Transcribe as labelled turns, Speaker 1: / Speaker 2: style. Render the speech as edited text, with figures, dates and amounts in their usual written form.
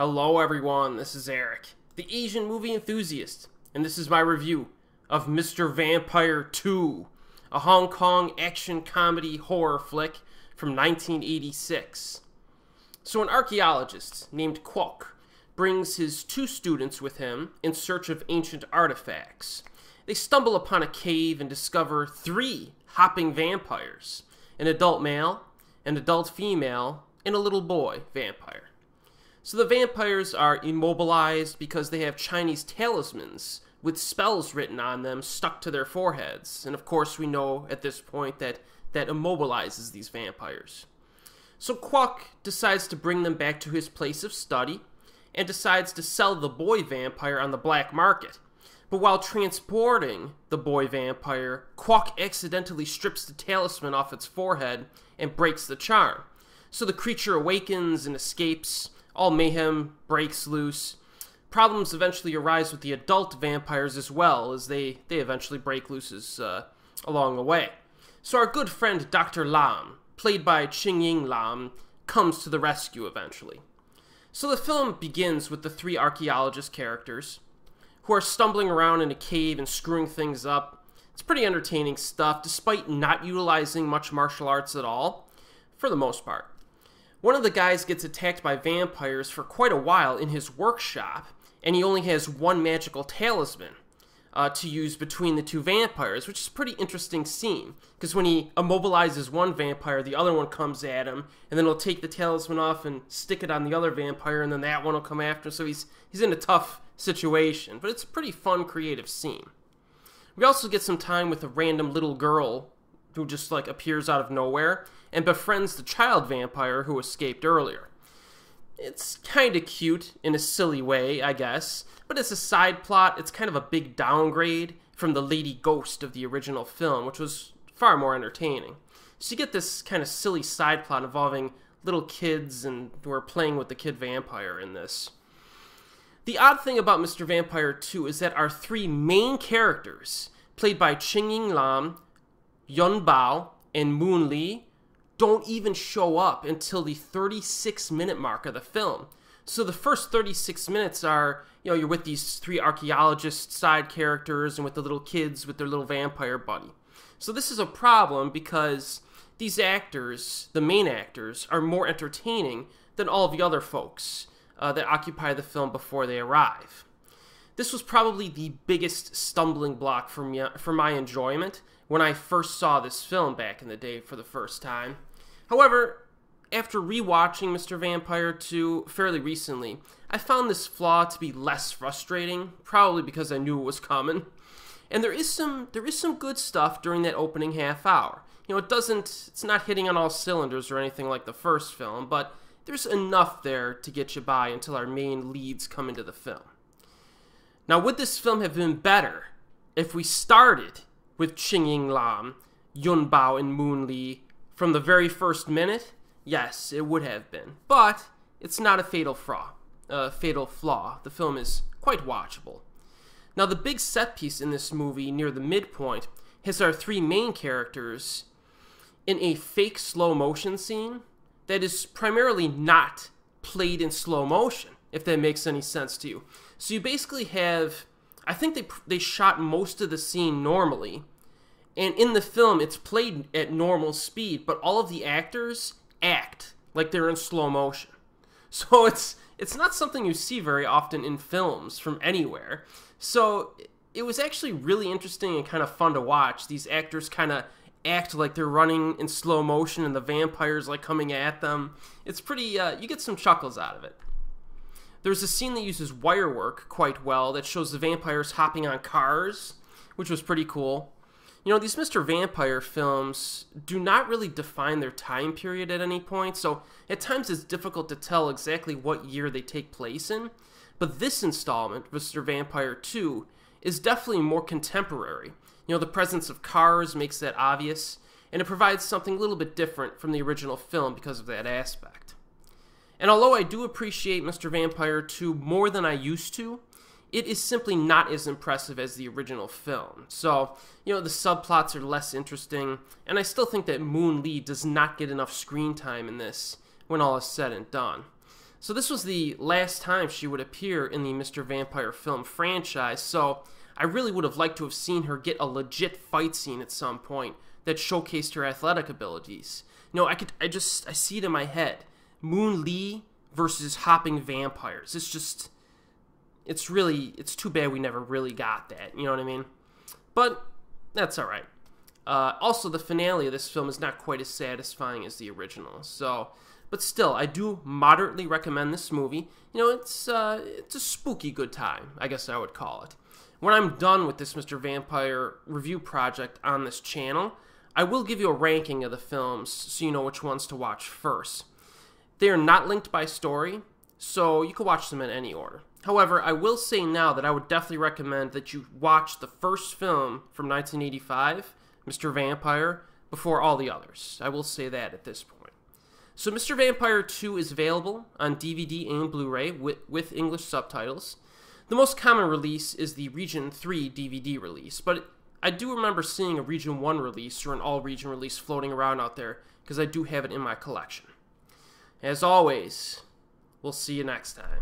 Speaker 1: Hello everyone, this is Erik, the Asian movie enthusiast, and this is my review of Mr. Vampire 2, a Hong Kong action comedy horror flick from 1986. So an archaeologist named Kwok brings his two students with him in search of ancient artifacts. They stumble upon a cave and discover three hopping vampires, an adult male, an adult female, and a little boy vampire. So the vampires are immobilized because they have Chinese talismans with spells written on them stuck to their foreheads. And of course we know at this point that immobilizes these vampires. So Kwok decides to bring them back to his place of study and decides to sell the boy vampire on the black market. But while transporting the boy vampire, Kwok accidentally strips the talisman off its forehead and breaks the charm. So the creature awakens and escapes. All mayhem breaks loose. Problems eventually arise with the adult vampires as well, as they eventually break loose along the way. So our good friend Dr. Lam, played by Ching-ying Lam, comes to the rescue eventually. So the film begins with the three archaeologist characters who are stumbling around in a cave and screwing things up. It's pretty entertaining stuff, despite not utilizing much martial arts at all, for the most part. One of the guys gets attacked by vampires for quite a while in his workshop, and he only has one magical talisman to use between the two vampires, which is a pretty interesting scene, because when he immobilizes one vampire, the other one comes at him, and then he'll take the talisman off and stick it on the other vampire, and then that one will come after, so he's in a tough situation, but it's a pretty fun, creative scene. We also get some time with a random little girl who just appears out of nowhere and befriends the child vampire who escaped earlier. It's kind of cute in a silly way, I guess, but as a side plot, it's kind of a big downgrade from the lady ghost of the original film, which was far more entertaining. So you get this kind of silly side plot involving little kids and who are playing with the kid vampire in this. The odd thing about Mr. Vampire 2 is that our three main characters, played by Ching-ying Lam, Yun Bao, and Moon Lee, don't even show up until the 36-minute mark of the film. So the first 36 minutes are, you're with these three archaeologist side characters and with the little kids with their little vampire buddy. So this is a problem because these actors, the main actors, are more entertaining than all of the other folks that occupy the film before they arrive. This was probably the biggest stumbling block for my enjoyment when I first saw this film back in the day for the first time. However, after rewatching Mr. Vampire 2 fairly recently, I found this flaw to be less frustrating, probably because I knew it was coming. And there is some good stuff during that opening half hour. It's not hitting on all cylinders or anything like the first film, but there's enough there to get you by until our main leads come into the film. Now, would this film have been better if we started with Ching-ying Lam, Yun Bao, and Moon Lee from the very first minute? Yes, it would have been. But it's not a fatal flaw. The film is quite watchable. Now, the big set piece in this movie near the midpoint has our three main characters in a fake slow motion scene that is primarily not played in slow motion, if that makes any sense to you. So you basically have, I think they shot most of the scene normally, and in the film it's played at normal speed, but all of the actors act like they're in slow motion. So it's not something you see very often in films from anywhere. So it was actually really interesting and kind of fun to watch. These actors kind of act like they're running in slow motion and the vampires coming at them. It's pretty, you get some chuckles out of it. There's a scene that uses wire work quite well that shows the vampires hopping on cars, which was pretty cool. These Mr. Vampire films do not really define their time period at any point, so at times it's difficult to tell exactly what year they take place in. But this installment, Mr. Vampire 2, is definitely more contemporary. The presence of cars makes that obvious, and it provides something a little bit different from the original film because of that aspect. And although I do appreciate Mr. Vampire 2 more than I used to, it is simply not as impressive as the original film. So, the subplots are less interesting, and I still think that Moon Lee does not get enough screen time in this when all is said and done. So this was the last time she would appear in the Mr. Vampire film franchise, so I really would have liked to have seen her get a legit fight scene at some point that showcased her athletic abilities. You know, I see it in my head. Moon Lee versus hopping vampires. It's too bad we never really got that, you know what I mean? But that's alright. Also, the finale of this film is not quite as satisfying as the original, but still, I do moderately recommend this movie. You know, it's a spooky good time, I guess I would call it. When I'm done with this Mr. Vampire review project on this channel, I will give you a ranking of the films so you know which ones to watch first. They are not linked by story, so you can watch them in any order. However, I will say now that I would definitely recommend that you watch the first film from 1985, Mr. Vampire, before all the others. I will say that at this point. So Mr. Vampire 2 is available on DVD and Blu-ray with English subtitles. The most common release is the Region 3 DVD release, but I do remember seeing a Region 1 release or an all-region release floating around out there because I do have it in my collection. As always, we'll see you next time.